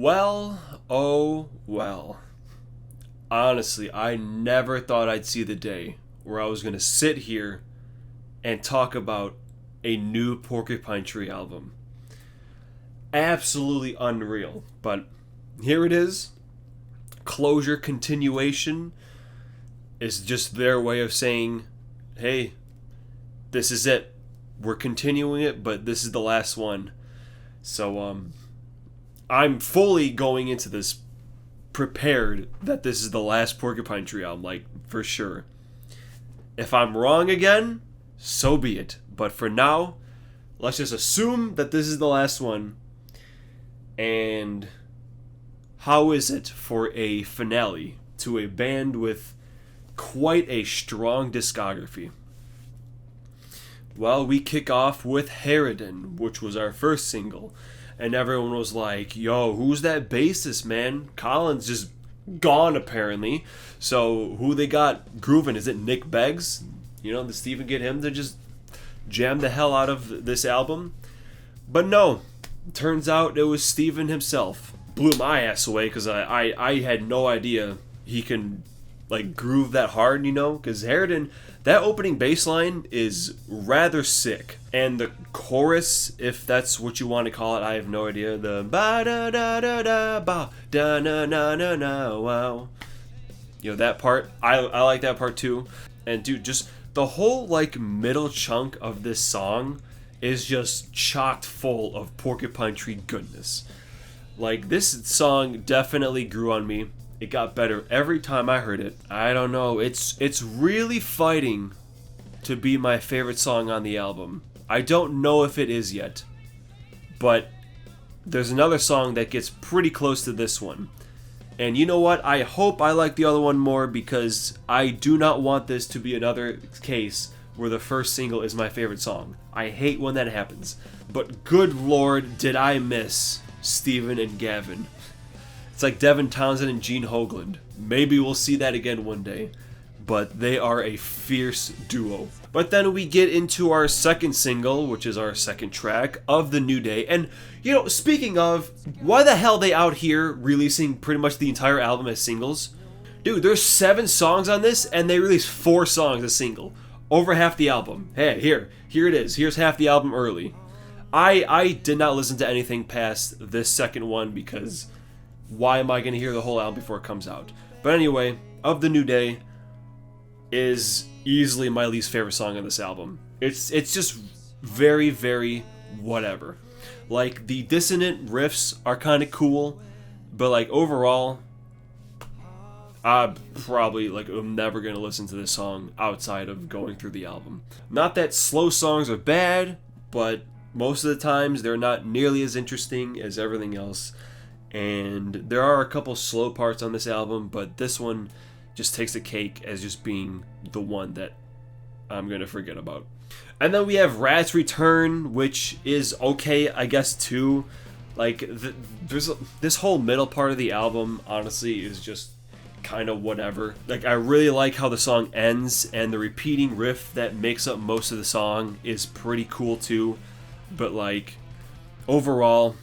Well, oh well. Honestly, I never thought I'd see the day where I was going to sit here and talk about a new Porcupine Tree album. Absolutely unreal. But here it is. Closure continuation is just their way of saying, hey, this is it. We're continuing it, but this is the last one. So, I'm fully going into this prepared that this is the last Porcupine Tree album, like, for sure. If I'm wrong again, so be it. But for now, let's just assume that this is the last one. And how is it for a finale to a band with quite a strong discography? Well, we kick off with Herodon, which was our first single. And everyone was like, yo, who's that bassist, man? Colin's just gone, apparently. So who they got grooving? Is it Nick Beggs? You know, did Steven get him to just jam the hell out of this album? But no, turns out it was Steven himself. Blew my ass away because I had no idea he can, like, groove that hard, you know? Because Herodon, that opening bass line is rather sick. And the chorus, if that's what you want to call it, I have no idea. The ba da da da da ba da na na na na wow. You know, that part, I like that part too. And dude, just the whole, like, middle chunk of this song is just chocked full of Porcupine Tree goodness. Like, this song definitely grew on me. It got better every time I heard it. I don't know, it's really fighting to be my favorite song on the album. I don't know if it is yet, but there's another song that gets pretty close to this one. And you know what? I hope I like the other one more because I do not want this to be another case where the first single is my favorite song. I hate when that happens. But good lord, did I miss Steven and Gavin. It's like Devin Townsend and Gene Hoglan. Maybe we'll see that again one day. But they are a fierce duo. But then we get into our second single, which is our second track of The New Day. And, you know, speaking of, why the hell are they out here releasing pretty much the entire album as singles? Dude, there's 7 songs on this, and they released 4 songs as single. Over half the album. Hey, here it is. Here's half the album early. I did not listen to anything past this second one because why am I going to hear the whole album before it comes out? But anyway, Of the New Day is easily my least favorite song on this album. It's just very, very whatever. Like, the dissonant riffs are kind of cool, but, like, overall, I'm probably, like, I'm never going to listen to this song outside of going through the album. Not that slow songs are bad, but most of the times they're not nearly as interesting as everything else. And there are a couple slow parts on this album, but this one just takes the cake as just being the one that I'm going to forget about. And then we have Rat's Return, which is okay, I guess, too. Like, this whole middle part of the album, honestly, is just kind of whatever. Like, I really like how the song ends, and the repeating riff that makes up most of the song is pretty cool, too. But, like, overall,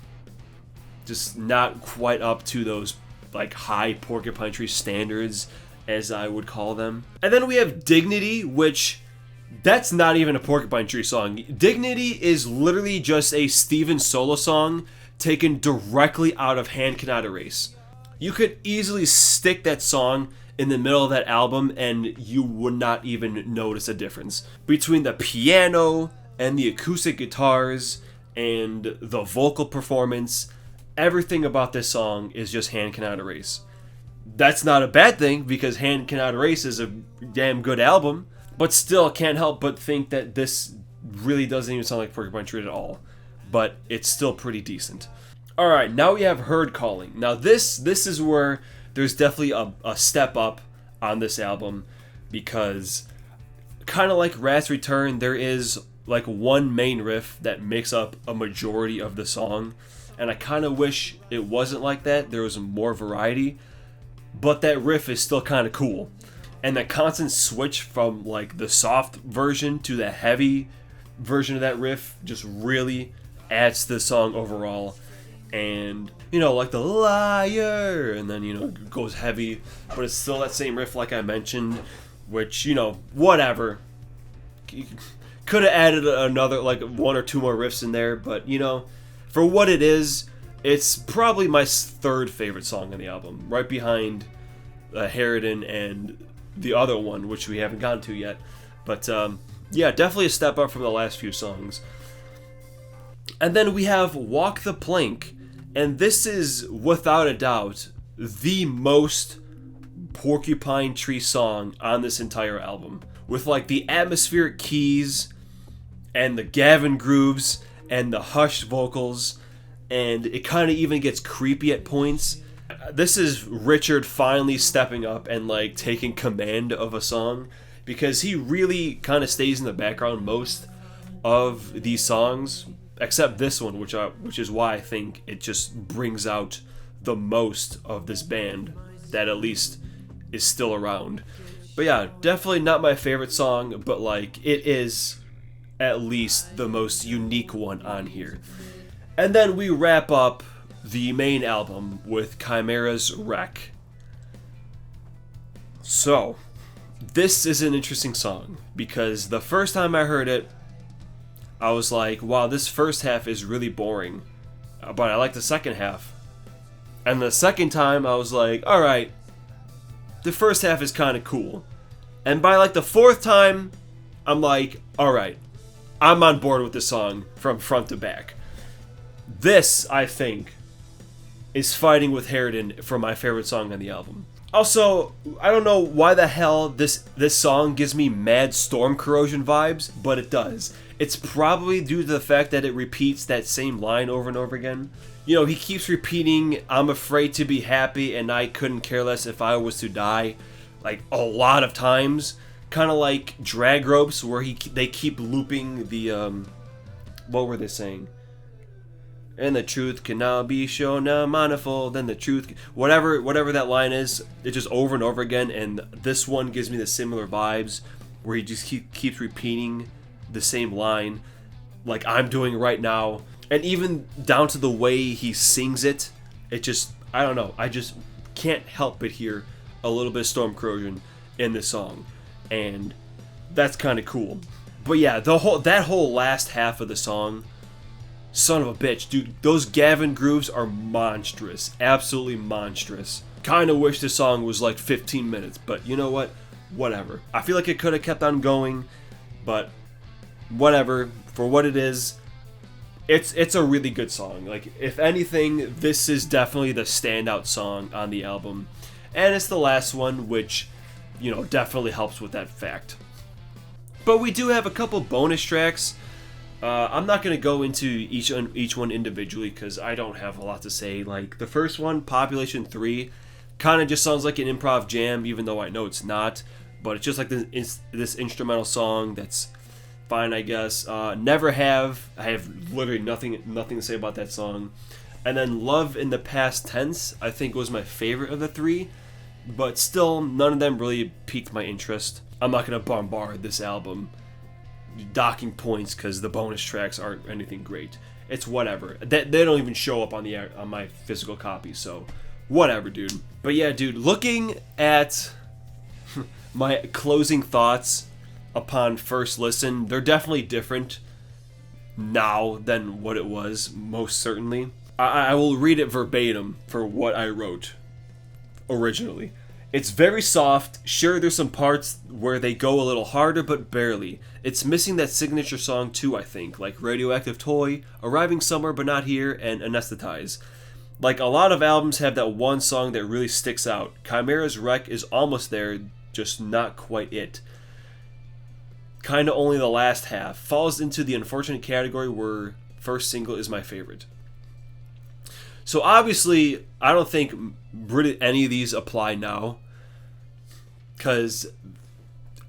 just not quite up to those, like, high Porcupine Tree standards, as I would call them. And then we have Dignity, which, that's not even a Porcupine Tree song. Dignity is literally just a Steven solo song taken directly out of Hand Cannot Erase. You could easily stick that song in the middle of that album and you would not even notice a difference. Between the piano and the acoustic guitars and the vocal performance, everything about this song is just Hand Cannot Erase. That's not a bad thing because Hand Cannot Erase is a damn good album, but still can't help but think that this really doesn't even sound like Porcupine Tree at all. But it's still pretty decent. Alright, now we have Herd Calling. Now this is where there's definitely a step up on this album because kind of like Rat's Return, there is like one main riff that makes up a majority of the song. And I kind of wish it wasn't like that. There was more variety. But that riff is still kind of cool. And the constant switch from like the soft version to the heavy version of that riff just really adds to the song overall. And like the liar, and then, it goes heavy, but it's still that same riff like I mentioned, which, whatever. Could have added another, like, one or two more riffs in there, but, for what it is, it's probably my third favorite song on the album, right behind Herodon and the other one, which we haven't gotten to yet. But, yeah, definitely a step up from the last few songs. And then we have Walk the Plank, and this is, without a doubt, the most Porcupine Tree song on this entire album. With, like, the atmospheric keys, and the Gavin grooves, and the hushed vocals, and it kind of even gets creepy at points. This is Richard finally stepping up and, like, taking command of a song, because he really kind of stays in the background most of these songs, except this one, which is why I think it just brings out the most of this band that at least is still around. But yeah, definitely not my favorite song, but, like, it is at least the most unique one on here. And then we wrap up the main album with Chimeras Wreck. So, this is an interesting song, because the first time I heard it, I was like, wow, this first half is really boring, but I like the second half. And the second time, I was like, alright, the first half is kind of cool. And by, like, the fourth time, I'm like, alright, I'm on board with this song from front to back. This, I think, is fighting with Herodon for my favorite song on the album. Also, I don't know why the hell this song gives me mad Storm Corrosion vibes, but it does. It's probably due to the fact that it repeats that same line over and over again. He keeps repeating, I'm afraid to be happy and I couldn't care less if I was to die, like, a lot of times. Kind of like Drag Ropes, where they keep looping the, what were they saying? And the truth can now be shown now manifold, and the truth, whatever that line is, it's just over and over again, and this one gives me the similar vibes, where he just keeps repeating the same line, like I'm doing right now, and even down to the way he sings it, I don't know, I just can't help but hear a little bit of Storm Corrosion in this song, and that's kind of cool. But yeah, that whole last half of the song, son of a bitch, dude, those Gavin grooves are monstrous, absolutely monstrous. Kind of wish this song was like 15 minutes, but you know what? Whatever. I feel like it could have kept on going, but whatever. For what it is, it's a really good song. Like, if anything, this is definitely the standout song on the album, and it's the last one, which, definitely helps with that fact. But we do have a couple bonus tracks. I'm not going to go into each one individually, because I don't have a lot to say. Like, the first one, Population 3, kind of just sounds like an improv jam, even though I know it's not. But it's just like this instrumental song that's fine, I guess. Never Have. I have literally nothing to say about that song. And then Love in the Past Tense, I think, was my favorite of the three. But still, none of them really piqued my interest. I'm not going to bombard this album docking points because the bonus tracks aren't anything great. It's whatever. They don't even show up on my physical copy, so whatever, dude. But yeah, dude, looking at my closing thoughts upon first listen, they're definitely different now than what it was, most certainly. I will read it verbatim for what I wrote originally. It's very soft. Sure, there's some parts where they go a little harder, but barely. It's missing that signature song too, I think, like Radioactive Toy, Arriving Somewhere But Not Here, and Anesthetize. Like, a lot of albums have that one song that really sticks out. Chimeras Wreck is almost there, just not quite it. Kinda only the last half. Falls into the unfortunate category where first single is my favorite. So obviously, I don't think really any of these apply now, because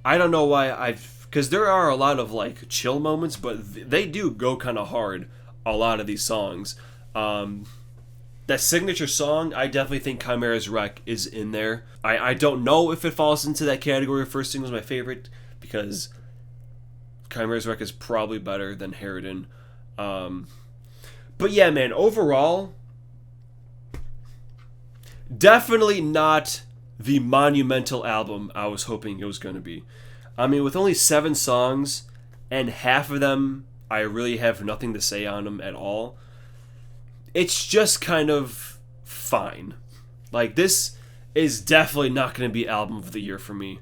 I don't know why because there are a lot of like chill moments, but they do go kind of hard, a lot of these songs. That signature song, I definitely think Chimeras Wreck is in there. I don't know if it falls into that category of first single is my favorite, because Chimeras Wreck is probably better than Herodon. But yeah, man, overall, Definitely not the monumental album I was hoping it was going to be. I mean, with only 7 songs, and half of them I really have nothing to say on them at all, it's just kind of fine. Like, this is definitely not going to be album of the year for me.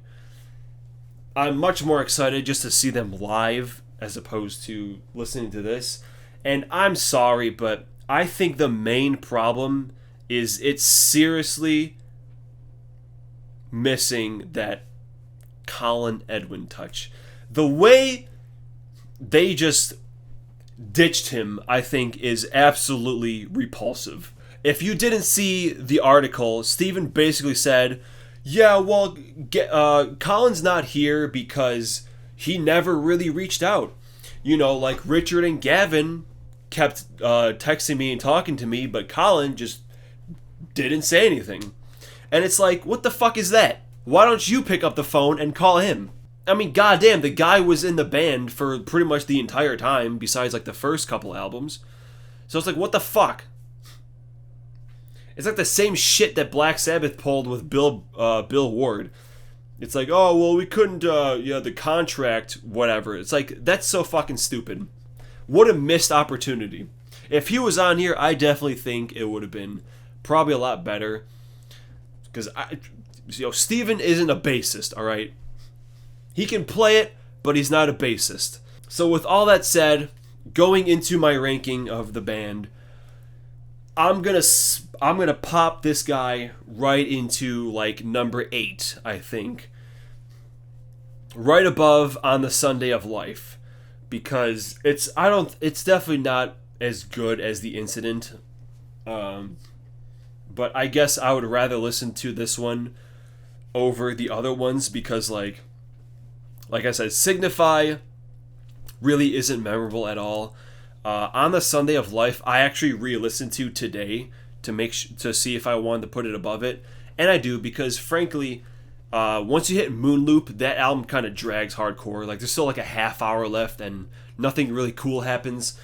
I'm much more excited just to see them live as opposed to listening to this. And I'm sorry, but I think the main problem is it's seriously missing that Colin Edwin touch. The way they just ditched him, I think, is absolutely repulsive. If you didn't see the article, Steven basically said, yeah, well, Colin's not here because he never really reached out. You know, like Richard and Gavin kept texting me and talking to me, but Colin just didn't say anything. And it's like, what the fuck is that? Why don't you pick up the phone and call him? I mean, goddamn, the guy was in the band for pretty much the entire time, besides like the first couple albums. So it's like, what the fuck? It's like the same shit that Black Sabbath pulled with Bill Ward. It's like, oh, well, we couldn't, the contract, whatever. It's like, that's so fucking stupid. What a missed opportunity. If he was on here, I definitely think it would have been probably a lot better. Because, Steven isn't a bassist, alright? He can play it, but he's not a bassist. So with all that said, going into my ranking of the band, I'm gonna pop this guy right into like number 8, I think. Right above On the Sunday of Life. Because it's definitely not as good as The Incident. But I guess I would rather listen to this one over the other ones because like I said, Signify really isn't memorable at all. On the Sunday of Life, I actually re-listened to today to see if I wanted to put it above it, and I do because frankly, once you hit Moonloop, that album kind of drags hardcore. Like there's still like a half hour left, and nothing really cool happens.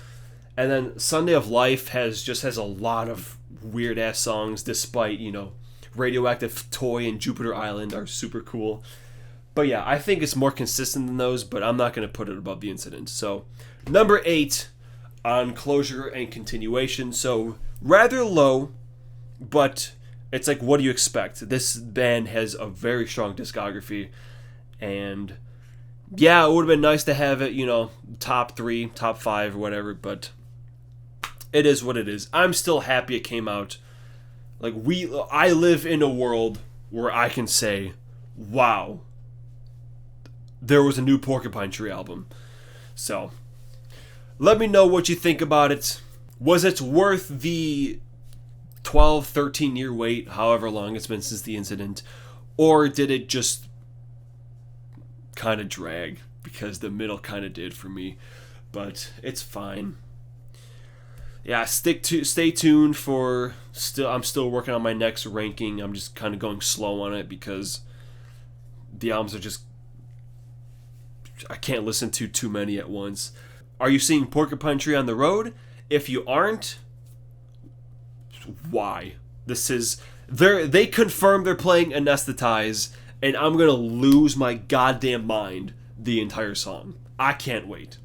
And then Sunday of Life has a lot of weird ass songs, despite Radioactive Toy and Jupiter Island are super cool. But yeah, I think it's more consistent than those, but I'm not going to put it above The Incident. So, number 8 on Closure and Continuation. So, rather low, but it's like, what do you expect? This band has a very strong discography, and yeah, it would have been nice to have it, top 3, top 5, or whatever, but it is what it is. I'm still happy it came out. Like, I live in a world where I can say, wow, there was a new Porcupine Tree album. So, let me know what you think about it. Was it worth the 12, 13 year wait, however long it's been since The Incident? Or did it just kind of drag? Because the middle kind of did for me. But it's fine. Yeah, stay tuned for... I'm still working on my next ranking. I'm just kind of going slow on it because the albums are just... I can't listen to too many at once. Are you seeing Porcupine Tree on the road? If you aren't, why? They confirmed they're playing Anesthetize, and I'm gonna lose my goddamn mind the entire song. I can't wait.